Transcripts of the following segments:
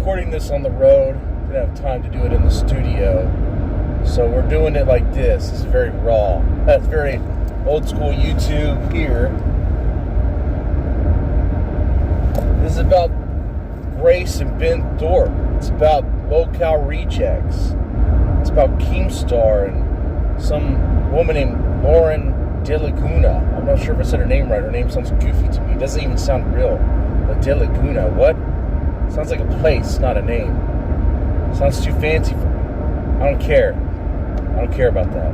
recording this on the road. Didn't have time to do it in the studio. So we're doing it like this. It's very raw. That's very old school YouTube here. This is about Grace and Ben Thorp. It's about low-cal rejects. It's about Keemstar and some woman named Lauren Delugoona. I'm not sure if I said her name right. Her name sounds goofy to me. It doesn't even sound real. But Delugoona, what? Sounds like a place, not a name. Sounds too fancy for me. I don't care. I don't care about that.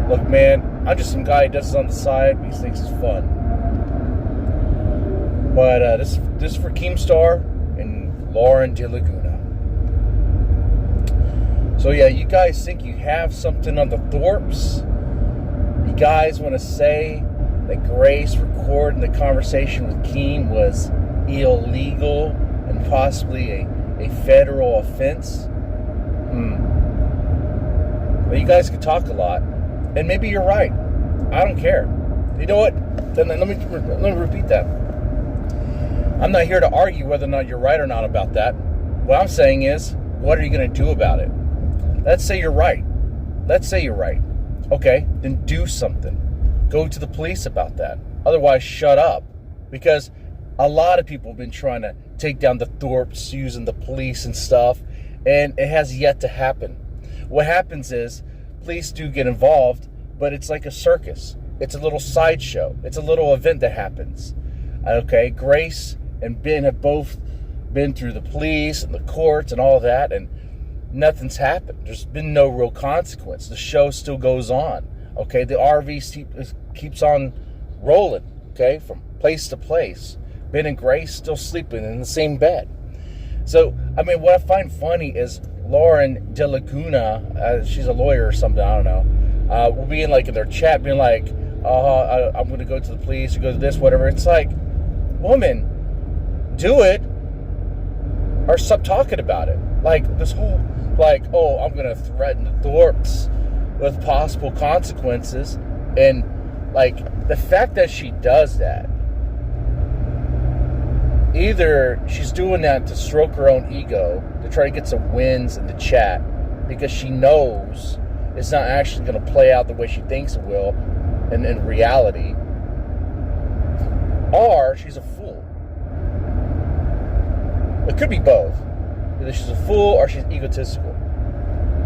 Look, man, I'm just some guy who does this on the side because he thinks it's fun. But this is for Keemstar and Lauren Delugoona. So yeah, you guys think you have something on the Thorps? You guys want to say that Grace recording the conversation with Keem was illegal and possibly a federal offense? Well, you guys can talk a lot, and maybe you're right. I don't care. You know what? Then let me repeat that. I'm not here to argue whether or not you're right or not about that. What I'm saying is, what are you going to do about it? Let's say you're right. Let's say you're right. Okay, then do something. Go to the police about that. Otherwise, shut up. Because a lot of people have been trying to take down the Thorps using the police and stuff, and it has yet to happen. What happens is, police do get involved, but it's like a circus. It's a little sideshow. It's a little event that happens. Okay, Grace and Ben have both been through the police and the courts and all of that, and nothing's happened. There's been no real consequence. The show still goes on. Okay, the RV keeps on rolling, okay, from place to place. Ben and Grace still sleeping in the same bed. So, I mean, what I find funny is Lauren Delugoona, she's a lawyer or something, I don't know, will be in their chat being like, I'm going to go to the police or go to this, whatever. It's like, woman, do it or stop talking about it. Like, this whole, I'm going to threaten the Thorps with possible consequences. And, the fact that she does that, either she's doing that to stroke her own ego, to try to get some wins in the chat, because she knows it's not actually going to play out the way she thinks it will in reality, or she's a fool. It could be both. Either she's a fool or she's egotistical.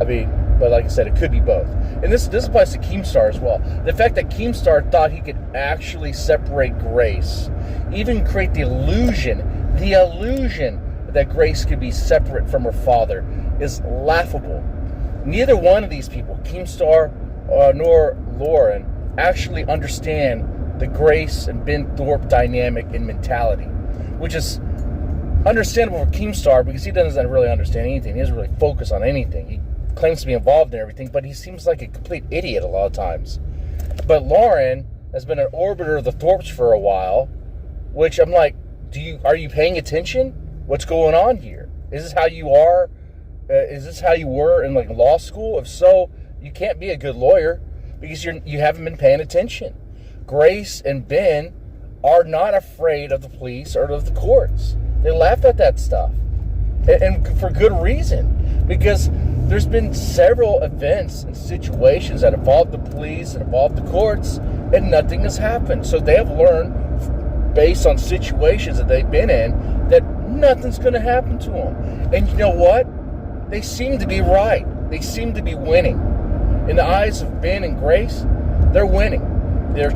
I mean, but like I said, it could be both. And this applies to Keemstar as well. The fact that Keemstar thought he could actually separate Grace, even create the illusion that Grace could be separate from her father, is laughable. Neither one of these people, Keemstar nor Lauren, actually understand the Grace and Ben Thorp dynamic and mentality, which is understandable for Keemstar because he doesn't really understand anything. He doesn't really focus on anything. He claims to be involved in everything, but he seems like a complete idiot a lot of times. But Lauren has been an orbiter of the Thorps for a while, which I'm like, are you paying attention? What's going on here? Is this how you are? Is this how you were in law school? If so, you can't be a good lawyer because you haven't been paying attention. Grace and Ben are not afraid of the police or of the courts. They laugh at that stuff, and for good reason, because there's been several events and situations that involve the police and involve the courts, and nothing has happened. So they have learned, based on situations that they've been in, that nothing's going to happen to them. And you know what? They seem to be right. They seem to be winning. In the eyes of Ben and Grace, they're winning. Their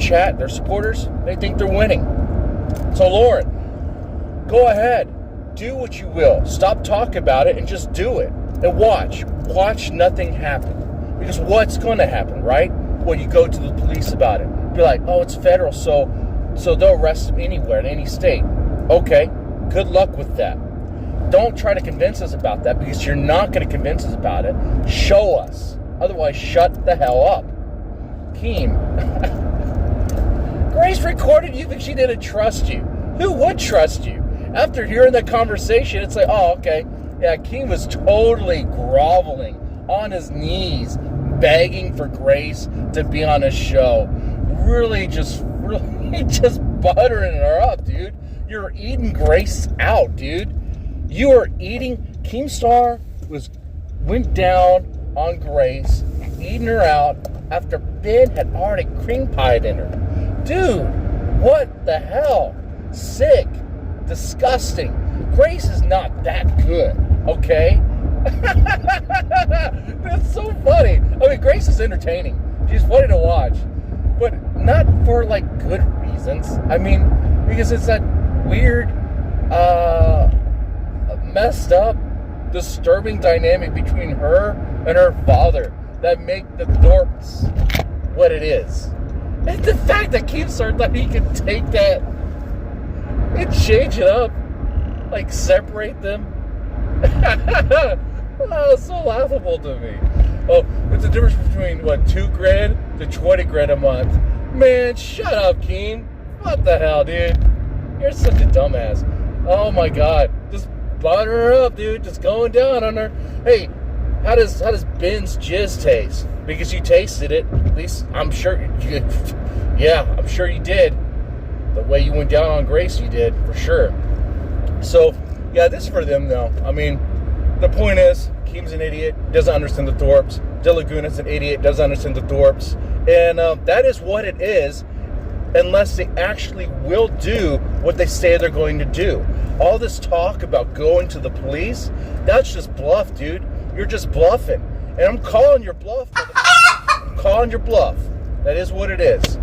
supporters, they think they're winning. So Lauren, go ahead. Do what you will. Stop talking about it and just do it. And watch. Watch nothing happen. Because what's going to happen, right? Well, you go to the police about it. Be like, oh, it's federal, so they'll arrest them anywhere in any state. Okay, good luck with that. Don't try to convince us about that because you're not going to convince us about it. Show us. Otherwise, shut the hell up. Keem. Grace recorded you because she didn't trust you. Who would trust you? After hearing that conversation, it's like, oh, okay. Yeah, Keem was totally groveling on his knees, begging for Grace to be on his show. Really just buttering her up, dude. You're eating Grace out, dude. You are eating. Keemstar went down on Grace, eating her out after Ben had already cream pied in her. Dude, what the hell? Sick. Disgusting. Grace is not that good, okay? That's so funny. I mean, Grace is entertaining. She's funny to watch. But not for, like, good reasons. I mean, because it's that weird, messed up, disturbing dynamic between her and her father that make the Thorps what it is. And the fact that Keemstar thought he could take that and change it up, like separate them. Oh, it's so laughable to me. Oh, what's the difference between, what, $2,000 to $20,000 a month? Man, shut up, Keem. What the hell, dude? You're such a dumbass. Oh my God. Just butter her up, dude. Just going down on her. Hey, how does Ben's jizz taste? Because you tasted it. At least I'm sure you yeah, I'm sure you did. The way you went down on Grace, you did, for sure. So, yeah, this is for them, though. I mean, the point is, Keem's an idiot, doesn't understand the Thorps. Delagoona's an idiot, doesn't understand the Thorps. And that is what it is, unless they actually will do what they say they're going to do. All this talk about going to the police, that's just bluff, dude. You're just bluffing. And I'm calling your bluff. I'm calling your bluff. That is what it is.